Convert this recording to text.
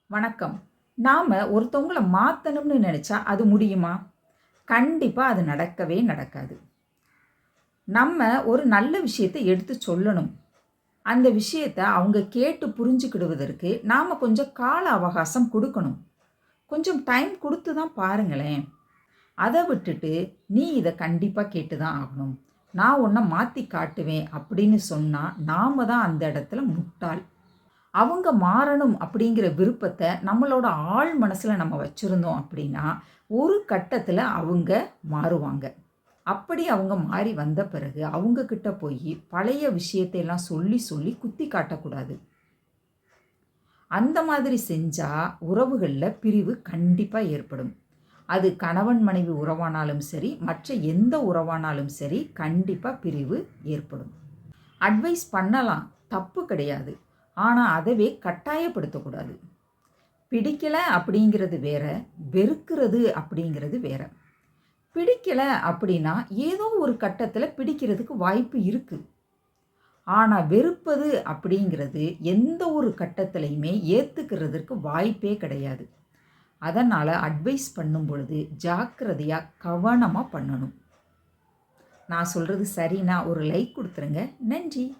வணக்கம். நாம ஒருத்தவங்கள மாத்தணும்னு நெனச்சா அது முடியுமா? கண்டிப்பா அது நடக்கவே நடக்காது. நம்ம ஒரு நல்ல விஷயத்த எடுத்து சொல்லணும். அந்த விஷயத்த அவங்க கேட்டு புரிஞ்சுக்கிடுவதற்கு நாம கொஞ்சம் கால அவகாசம் குடுக்கணும். கொஞ்சம் டைம் குடுத்து தான் பாருங்களேன். அத விட்டுட்டு, "நீ இத கண்டிப்பா கேட்டு தான் ஆகணும். நான் உன்ன மாத்தி காட்டுவேன்." அப்படின்னு சொன்னா, நாம தான் அந்த இடத்துல முட்டாள். அவங்க மாறணும் அப்படிங்கிற விருப்பத்த நம்மளோட ஆழ் மனசுல நம்ம வச்சிருந்தோம் அப்படின்னா, ஒரு கட்டத்துல அவங்க மாறுவாங்க. அப்படி அவங்க மாறி வந்த பிறகு, அவங்க கிட்ட போயி பழைய விஷயத்தை எல்லாம் சொல்லி, சொல்லி குத்தி காட்டக்கூடாது. அந்த மாதிரி செஞ்சா உறவுகள்ல பிரிவு கண்டிப்பா ஏற்படும். அது கணவன் மனைவி உறவானாலும் சரி, மற்ற எந்த உறவானாலும் சரி, கண்டிப்பா பிரிவு ஏற்படும். அட்வைஸ் பண்ணலாம், தப்பு கிடையாது. ஆனா, அதவே கட்டாயப்படுத்தக்கூடாது. பிடிக்கல அப்படிங்கிறது வேற, வெறுக்கிறது அப்படிங்கிறது வேற. பிடிக்கல அப்படின்னா, ஏதோ ஒரு கட்டத்தில பிடிக்கிறதுக்கு வாய்ப்பு இருக்கு. ஆனா, வெறுப்பது அப்படிங்கிறது எந்த ஒரு கட்டத்திலயுமே ஏத்துக்கிறதற்கு வாய்ப்பே கிடையாது. அதனால அட்வைஸ் பண்ணும் பொழுது ஜாக்கிரதையா, கவனமா பண்ணணும். நான் சொல்றது சரின்னா ஒரு லைக் குடுத்துருங்க. நன்றி.